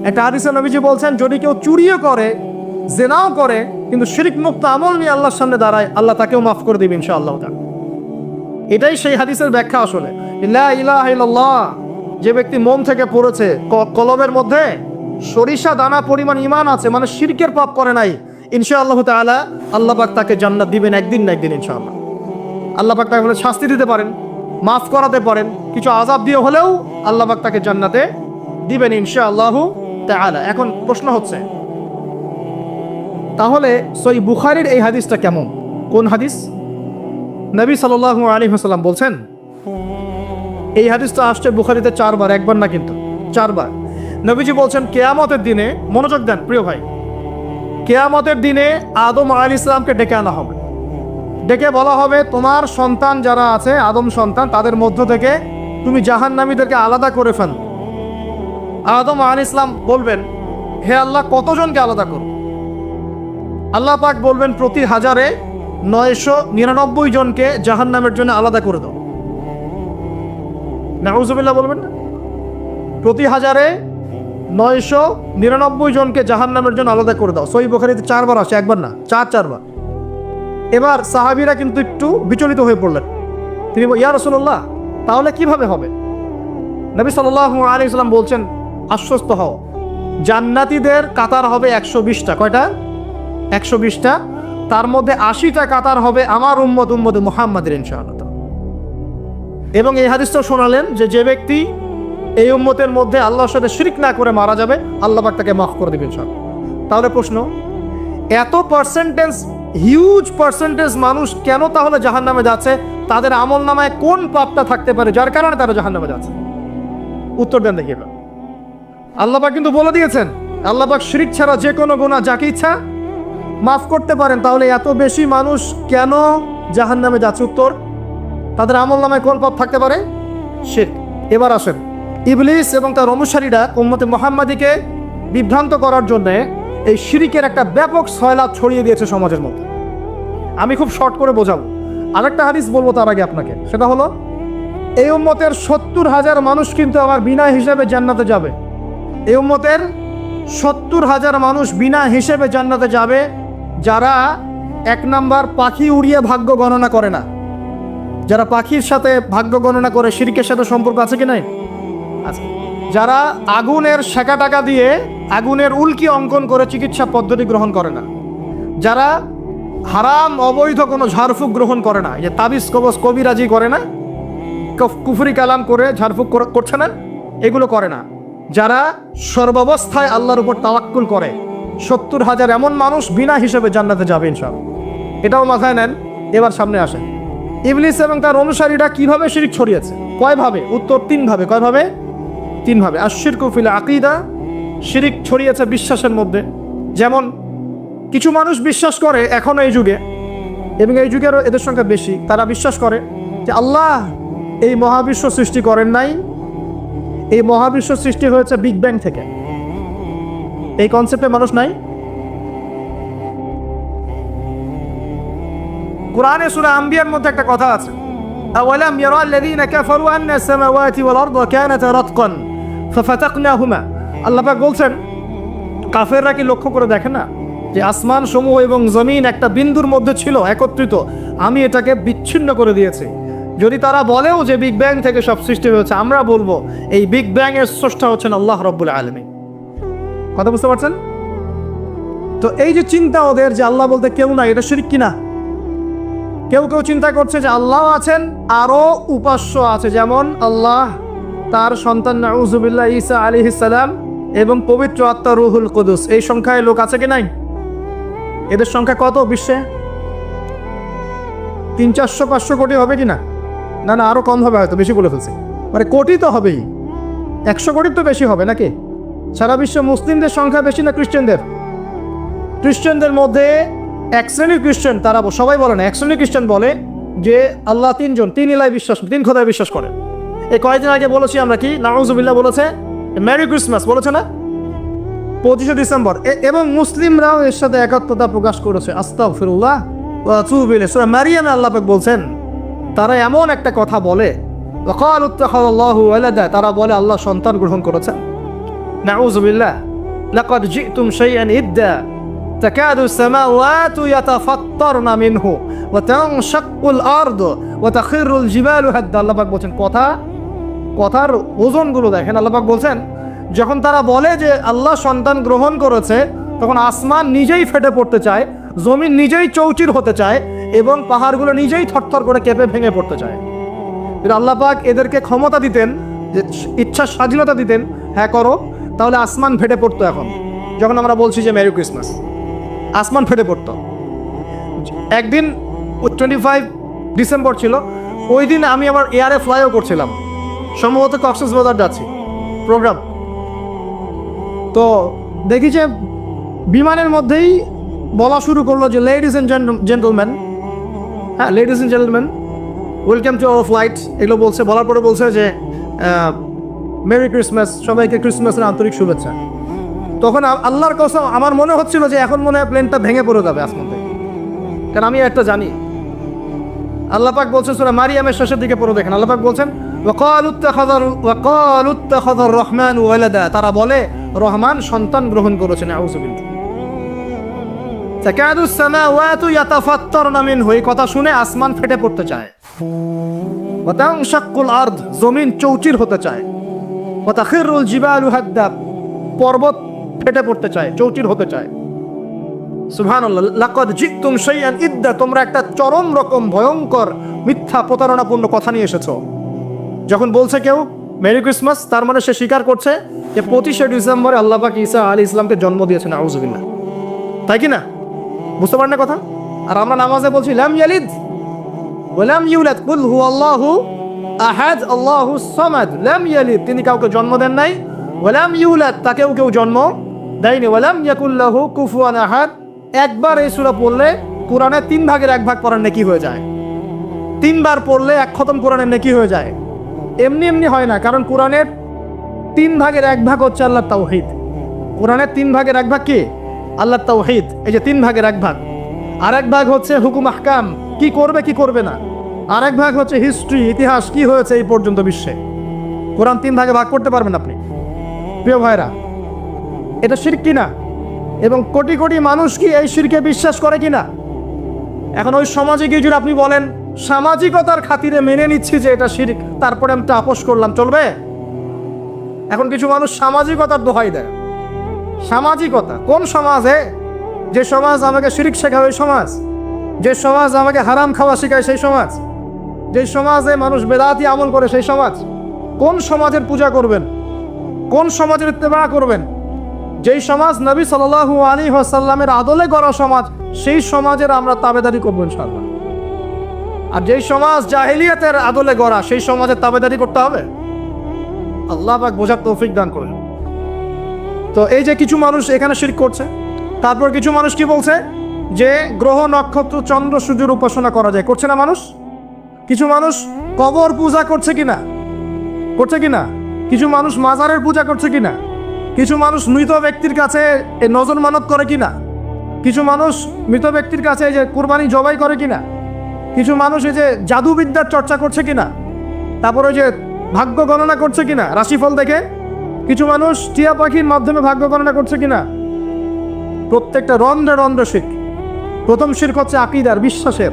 একটা হাদিসে নবীজি বলছেন, যদি কেউ চুরিও করে, জেনাও করে, কিন্তু শিরক মুক্ত আমল নিয়ে আল্লাহর সামনে দাঁড়ায়, আল্লাহ তাকেও মাফ করে দিবে ইনশাআল্লাহ। এটাই সেই হাদিসের ব্যাখ্যা। আসলে লা ইলাহা ইল্লাল্লাহ যে ব্যক্তি মন থেকে পড়েছে, কলবের মধ্যে সরিষা দানা পরিমাণ ঈমান আছে, মানে শিরকের পাপ করে নাই, ইনশাআল্লাহ তাআলা আল্লাহ পাক তাকে জান্নাত দিবেন একদিন না একদিন ইনশাআল্লাহ। আল্লাহ পাক তাকে শাস্তি দিতে পারেন, মাফ করাতে পারেন, কিছু আযাব দিয়ে হলেও আল্লাহ পাক তাকে জান্নাতে দিবেন ইনশাআল্লাহ তাআলা। এখন প্রশ্ন হচ্ছে, তাহলে সহিহ বুখারীর এই হাদিসটা কেমন? কোন হাদিস? নবী সাল্লাল্লাহু আলাইহি ওয়াসাল্লাম বলছেন, এই হাদিসটা আসছে বুখারীতে 4 বার, একবার না কিন্তু 4 বার। নবীজি বলছেন, কিয়ামতের দিনে, মনোযোগ দেন প্রিয় ভাই, কিয়ামতের দিনে আদম আলাইহিস সালামকে ডেকে আনা হবে। ডেকে বলা হবে, তোমার সন্তান যারা আছে, আদম সন্তান, তাদের মধ্য থেকে তুমি জাহান্নামীদেরকে আলাদা করে ফেল। আদম আলাইহিস সালাম বলবেন, হে আল্লাহ, কতজনকে আলাদা করব? আল্লাহ পাক বলবেন, প্রতি 1000-এ 999 জনকে জাহান্নামের জন্য আলাদা করে দাও। নাউযুবিল্লাহ বলবেন না? প্রতি 1000-এ 999 জনকে জাহান্নামের জন্য আলাদা করে দাও। সহিহ বুখারীতে 4 বার আসে, একবার না, 4 বার। এবার সাহাবীরা কিন্তু একটু বিচলিত হয়ে পড়লেন। তিনি বলেন, ইয়া রাসূলুল্লাহ, তাহলে কিভাবে হবে? নবী সাল্লাল্লাহু আলাইহি ওয়াসাল্লাম বলছেন, আশ্বস্ত হও, জান্নাতীদের কাতার হবে 120টা। কয়টা? 120টা। তার মধ্যে 80টা কাতার হবে আমার উম্মত মুহাম্মাদের ইনশাআল্লাহ। এবং এই হাদিসটাও শোনালেন যে, যে ব্যক্তি এই উম্মতের মধ্যে আল্লাহর সাথে শিরক না করে মারা যাবে, আল্লাহ পাক তাকে মাফ করে দিবেন ইনশাআল্লাহ। তাহলে প্রশ্ন, এত পার্সেন্টেজ, হিউজ পার্সেন্টেজ মানুষ কেন তাহলে জাহান্নামে যাচ্ছে? তাদের আমল নামায় কোন পাপটা থাকতে পারে যার কারণে তারা জাহান্নামে যাচ্ছে? উত্তর দেন দেখি। আল্লাহ পাক কিন্তু বলে দিয়েছেন, আল্লাহ পাক শিরক ছাড়া যে কোনো গুনাহ যাকে ইচ্ছা মাফ করতে পারেন। তাহলে এত বেশি মানুষ কেন জাহান্নামে যাচ্ছে? উত্তর, তাদের আমল নামায় কোন পাপ থাকতে পারে? শিরক। এবার আসেন, ইবলিস এবং তার অনুসারীরা উম্মতে মুহাম্মাদীকে বিভ্রান্ত করার জন্য এই শিরকের একটা ব্যাপক সয়লাব ছড়িয়ে দিয়েছে সমাজের মধ্যে। আমি খুব শর্ট করে বোঝাবো। আরেকটা হাদিস বলবো তার আগে আপনাকে, সেটা হলো, এই উম্মতের 70,000 মানুষ কিন্তু আমার বিনা হিসেবে জান্নাতে যাবে। এই উম্মতের 70,000 মানুষ বিনা হিসেবে জান্নাতে যাবে, যারা 1 নাম্বার পাখি উড়িয়ে ভাগ্য গণনা করে না। যারা পাখির সাথে ভাগ্য গণনা করে, শিরকের সাথে সম্পর্ক আছে কি নাই? আছে। যারা আগুনের সেকা টাকা দিয়ে আগুনের উল্কি অঙ্কন করে চিকিৎসা পদ্ধতি গ্রহণ করে না। যারা হারাম অবৈধ কোনো ঝাড়ফুঁক গ্রহণ করে না, যে তাবিজ কবজ কবিরাজি করে না, কুফরি কালাম করে ঝাড়ফুঁক করছে না, এগুলো করে না। যারা সর্বাবস্থায় আল্লাহর উপর তাওয়াক্কুল করে, 70,000 এমন মানুষ বিনা হিসেবে জান্নাতে যাবে ইনশাআল্লাহ। এটাও মাথায় নেন। এবার সামনে আসেন, ইবলিস এবং তার অনুসারীরা কিভাবে শিরক ছড়িয়েছে? কয়ভাবে? উত্তর, 3 ভাবে। কয়ভাবে? 3 ভাবে। আশ-শিরকু ফিল আকীদা, শিরক ছড়িয়েছে বিশ্বাসের মধ্যে। যেমন কিছু মানুষ বিশ্বাস করে এখনো এই যুগে, এবং এই যুগেরও এদের সংখ্যা বেশি, তারা বিশ্বাস করে যে আল্লাহ এই মহাবিশ্ব সৃষ্টি করেন নাই, এই মহাবিশ্ব সৃষ্টি হয়েছে বিগ ব্যাং থেকে। এই কনসেপ্টে মানুষ নাই। কুরআনে সূরা আম্বিয়ার মধ্যে একটা কথা আছে, আওয়ালাম ইয়ারাল্লাযীনা কাফারু আন্না আস-সামাওয়াতি ওয়াল আরদা কানাতা রাতকান ফাফাতাকনাহুমা। আল্লাহ পাক বলছেন, কাফেররা কি লক্ষ্য করে দেখে না যে আসমান সমূহ এবং জমিন একটা বিন্দুর মধ্যে ছিল একত্রিত, আমি এটাকে বিচ্ছিন্ন করে দিয়েছি। যদি তারা বলেও যে বিগ ব্যাং থেকে সব সৃষ্টি হয়েছে, আমরা বলবো এই বিগ ব্যাং এর স্রষ্টা হচ্ছেন আল্লাহ রাব্বুল আলামিন। কথা বুঝতে পারছেন? তো এই যে চিন্তা ওদের যে আল্লাহ বলতে কেউ না, এটা শিরক কিনা? কেউ কেউ চিন্তা করছে যে আল্লাহ আছেন, আরো উপাস্য আছে, যেমন আল্লাহ, তার সন্তান নাউযুবিল্লাহ ঈসা আলাইহিস সালাম এবং পবিত্র আত্মা রুহুল কুদুস। এই সংখ্যায় লোক আছে কি নাই? এদের সংখ্যা কত বিশ্বে? 300-400 কোটি হবে কি না? না না, আরো কম হবে, হয়তো বেশি বলে ফেলছি। মানে কোটি তো হবেই, 100 কোটির তো বেশি হবে নাকি? সারা বিশ্বে মুসলিমদের সংখ্যা বেশি না খ্রিস্টানদের? খ্রিস্টানদের মধ্যে 1 শ্রেণীর খ্রিস্টান, তারা সবাই বলে না, 1 শ্রেণীর খ্রিস্টান বলে যে আল্লাহ 3 জন, 3 ইলাহ বিশ্বাস, 3 খোদায় বিশ্বাস করে। এই কয়েকদিন আগে বলেছি আমরা, কি নাউযুবিল্লাহ বলেছে, মেরি ক্রিসমাস বলেছে না, 25শে ডিসেম্বর। এবং মুসলিমরাও এর সাথে একাত্মতা প্রকাশ করেছে। আস্তাগফিরুল্লাহ ওয়া আতুবু ইলাইহি। সূরা মারিয়ামে আল্লাহ পাক বলছেন, তারা এমন একটা কথা বলে, ওয়াকালু ইত্তাখাযাল্লাহু ওয়ালাদা, তারা বলে আল্লাহ সন্তান গ্রহণ করেছেন। নাউযু বিল্লাহ, লাকাদ জিতুম শাইআন ইদ্দা তাকাদু সামাওয়াতু ইয়াতাফাত্তারনা মিনহু ওয়া তানশাক্কুল আরদু ওয়া তাখিরুল জিবালু হাদ্দা। আল্লাহ পাক বলছেন, কথার ওজনগুলো দেখেন। আল্লাহ পাক বলছেন, যখন তারা বলে যে আল্লাহ সন্তান গ্রহণ করেছে, তখন আসমান নিজেই ফেটে পড়তে চায়, জমিন নিজেই চৌচির হতে চায় এবং পাহাড়গুলো নিজেই থরথর করে কেঁপে ভেঙে পড়তে চায়। কিন্তু আল্লাহ পাক এদেরকে ক্ষমতা দিতেন, যে ইচ্ছা স্বাধীনতা দিতেন, হ্যাঁ করো, তাহলে আসমান ফেটে পড়তো। এখন যখন আমরা বলছি যে মেরি ক্রিসমাস, আসমান ফেটে পড়তো। একদিন 25 ডিসেম্বর ছিল, ওই দিন আমি আবার এয়ারে ফ্লাইও করছিলাম, সম্ভবত কক্সবাজার যাচ্ছি প্রোগ্রাম। তো দেখি যে বিমানের মধ্যেই বলা শুরু করলো যে লেডিজ অ্যান্ড জেন্টলম্যান, হ্যাঁ ladies and gentleman, welcome to our flight, এগুলো বলছে। বলার পরে বলছে যে মেরি ক্রিসমাস, সবাইকে ক্রিসমাসের আন্তরিক শুভেচ্ছা। তখন আল্লাহর কসম আমার মনে হচ্ছিল যে এখন মনে হয় প্লেনটা ভেঙে পড়ে যাবে আসমান থেকে, কারণ আমি একটা জানি। আল্লাহ পাক বলছেন সূরা মারিয়ামের শেষের দিকে পড়ে দেখেন, আল্লাহ পাক বলছেন ওয়াকালু ইত্তাখাযার রহমানু ওয়ালাদা, তারা বলে রহমান সন্তান গ্রহণ করেছেন। আউযু বিল্লাহ। তাকাদু সামাওয়াতু ইয়াতাফাত্তারনা মিনহু, এই কথা শুনে আসমান ফেটে পড়তে চায়। ওয়া তানশাক্কুল আরদ, জমিন চৌচির হতে চায়। ওয়া তাখিরুল জিবালু হাদ্দা, পর্বত ফেটে পড়তে চায়, চৌচির হতে চায়। সুবহানাল্লাহ। লাকাদ জিতুম শাইআন ইদ্দা, তোমরা একটা চরম রকম ভয়ঙ্কর মিথ্যা প্রতারণাপূর্ণ কথা নিয়ে এসেছো। যখন বলছে কেউ মেরি ক্রিসমাস, তার মানে সে স্বীকার করছে যে 25শে ডিসেম্বরে আল্লাহ পাক ঈসা আলাইহিস সালামকে জন্ম দিয়েছেন। আউযু বিল্লাহ। তাই কি না? বুঝতে পারেন না কথা? আর আমরা নামাজে বলছি লাম ইয়ালিদ ওয়া লাম ইউলাদ কুল হুয়াল্লাহু আহাদ আল্লাহুস সামাদ। লাম ইয়ালিদ, তিনি কাউকে জন্ম দেন নাই, ওয়া লাম ইউলাদ, তাকেও কেউ জন্ম দেয়নি, ওয়া লাম ইয়াকুল লাহু কুফুয়ান আহাদ। একবার এই সূরা পড়লে কোরআনের 3 ভাগের 1 ভাগ পড়ার নেকি হয়ে যায়। 3 বার পড়লে 1 খতম কোরআনের নেকি হয়ে যায়। এমনি এমনি হয় না, কারণ কোরআনের 3 ভাগের 1 ভাগ হচ্ছে আল্লাহর তাওহীদ। কোরআনের 3 ভাগের 1 ভাগ কি? আল্লাহর তাওহীদ। এই যে 3 ভাগের 1 ভাগ, আর 1 ভাগ হচ্ছে হুকুম আহকাম, কি করবে কি করবে না। আর 1 ভাগ হচ্ছে হিস্ট্রি, ইতিহাস, কি হয়েছে এই পর্যন্ত বিশ্বে। কোরআন 3 ভাগে ভাগ করতে পারবেন আপনি। প্রিয় ভাইরা, এটা শিরক কিনা? এবং কোটি কোটি মানুষ কি এই শিরকে বিশ্বাস করে কিনা? এখন ওই সমাজে গিয়ে যদি আপনি বলেন সামাজিকতার খাতিরে মেনে নিচ্ছি যে এটা শিরক, তারপরে আমি আপোষ করলাম, চলবে? এখন কিছু মানুষ সামাজিকতার দোহাই দেয়। সামাজিকতা কোন সমাজে? যে সমাজ আমাকে শিরক শেখায় ওই সমাজ, যে সমাজ আমাকে হারাম খাওয়া শেখায় সেই সমাজ, যে সমাজে মানুষ বেদাতি আমল করে সেই সমাজ। কোন সমাজের পূজা করবেন? কোন সমাজের ইত্তেবা করবেন? যেই সমাজ নবী সাল্লাল্লাহু আলাইহি ওয়াসাল্লামের আদলে গড়া সমাজ, সেই সমাজের আমরা তাবেদারি করবো ইনশাআল্লাহ। আর যেই সমাজ জাহেলিয়াতের আদলে গড়া, সেই সমাজের তাবেদারি করতে হবে। আল্লাহ পাক বোঝার তৌফিক দান করুন। তো এই যে কিছু মানুষ এখানে শিরক করছে, তারপর কিছু মানুষ কি বলছে যে গ্রহ নক্ষত্র চন্দ্র সূর্যের উপাসনা করা যায়, করছে না মানুষ? কিছু মানুষ কবর পূজা করছে কিনা? করছে কিনা? কিছু মানুষ মাজারের পূজা করছে কিনা? কিছু মানুষ মৃত ব্যক্তির কাছে এই নজর মানত করে কিনা? কিছু মানুষ মৃত ব্যক্তির কাছে এই যে কুরবানি জবাই করে কিনা? কিছু মানুষ এই যে জাদুবিদ্যার চর্চা করছে কিনা? তারপরে যে ভাগ্য গণনা করছে কিনা রাশিফল দেখে? কিছু মানুষ টিয়া পাখির মাধ্যমে ভাগ্য গণনা করছে কিনা? প্রত্যেকটা রন্ধ্রে রন্ধ্রে শিরক। প্রথম শিরক হচ্ছে আকীদার, বিশ্বাসের।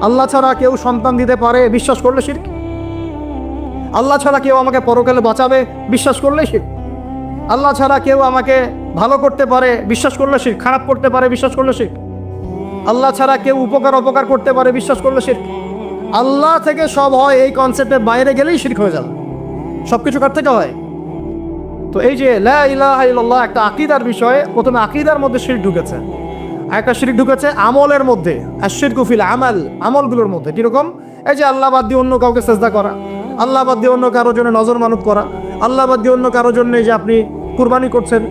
আল্লাহ ছাড়া কেউ সন্তান দিতে পারে বিশ্বাস করলে শিরক। আল্লাহ ছাড়া কেউ আমাকে পরকালে বাঁচাবে বিশ্বাস করলে শিরক। আল্লাহ ছাড়া কেউ আমাকে ভালো করতে পারে বিশ্বাস করলে শিরক। খারাপ করতে পারে বিশ্বাস করলে শিরক। আল্লাহ ছাড়া কেউ উপকার অপকার করতে পারে বিশ্বাস করলে শিরক। আল্লাহ থেকে সব হয়, এই কনসেপ্টের বাইরে গেলেই শিরক হয়ে যাবে। সব কিছু কার থেকে হয়? তো এই যে লা ইলাহা ইল্লাল্লাহ একটা আকীদার বিষয়ে, প্রথমে আকীদার মধ্যে শিরক ঢুকেছে, আর একটা শিরক ঢুকেছে আমলের মধ্যে। আশ-শিরকু ফিল আমাল, আমলগুলোর মধ্যে। কিরকম? এই যে আল্লাহ বাদ দিয়ে অন্য কাউকে সেজদা করা, আল্লাহ বাদ দিয়ে অন্য কারোর জন্য নজর মানত করা, আল্লাহ বাদ দিয়ে অন্য কারোর জন্য যে আপনি কুরবানি করছেন,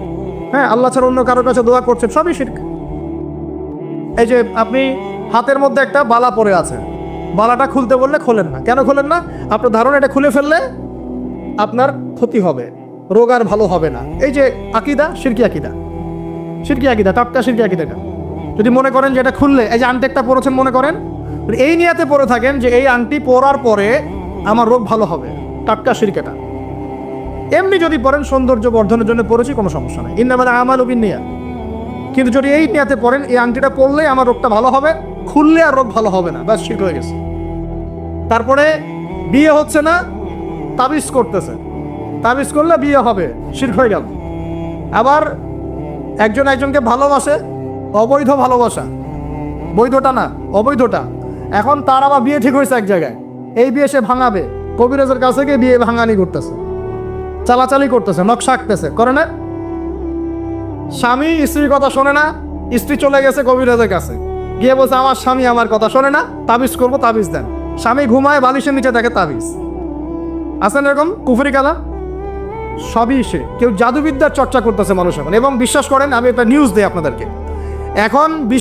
হ্যাঁ আল্লাহ ছাড়া অন্য কারোর কাছে দোয়া করছেন, সবই শিরক। এই যে আপনি হাতের মধ্যে একটা বালা পরে আছে, বালাটা খুলতে বললে খোলেন না। কেন খোলেন না? আপনার ধারণা এটা খুলে ফেললে আপনার ক্ষতি হবে, রোগ আর ভালো হবে না। এই যে আকীদা, শিরকি আকীদা, শিরকি আকীদা, টাটকা শিরকি আকীদাটা। যদি মনে করেন যে এটা খুললে, এই যে আংটি একটা পরেছেন মনে করেন, এই নিয়াতে পরে থাকেন যে এই আংটি পরার পরে আমার রোগ ভালো হবে, টাটকা শিরক এটা। এমনি যদি পড়েন সৌন্দর্য বর্ধনের জন্য পড়েছি, কোনো সমস্যা নেই, ইন্নামাল আমালু বিন্নিয়াত। কিন্তু যদি এই নিয়াতে পড়েন এই আংটিটা পড়লেই আমার রোগটা ভালো হবে, খুললে আর রোগ ভালো হবে না, ব্যাস ঠিক হয়ে গেছে। তারপরে বিয়ে হচ্ছে না, তাবিজ করতেছে, তাবিজ করলে বিয়ে হবে, শিরক হয়ে গেল। আবার একজন একজনকে ভালোবাসে, অবৈধ ভালোবাসা, বৈধটা না অবৈধটা। এখন তার আবার বিয়ে ঠিক হয়েছে এক জায়গায়, এই বিয়ে সে ভাঙাবে, কবিরাজের কাছে গিয়ে বিয়ে ভাঙানি করতেছে, চালাচালি করতেছে, নকশা আঁকতেছে, করে না? স্বামী স্ত্রীর কথা শোনে না, স্ত্রী চলে গেছে কবিরাজের কাছে, গিয়ে বলছে আমার স্বামী আমার কথা শোনে না, তাবিজ করবো, তাবিজ দেন। স্বামী ঘুমায়, বালিশের নিচে দেখে তাবিজ। আছেন এরকম কুফরি কালাম? সবই সে, কেউ জাদুবিদ্যার চর্চা করতেছে মানুষ এখন। এবং বিশ্বাস করেন, আমি একটা নিউজ দিই আপনাদেরকে, এখন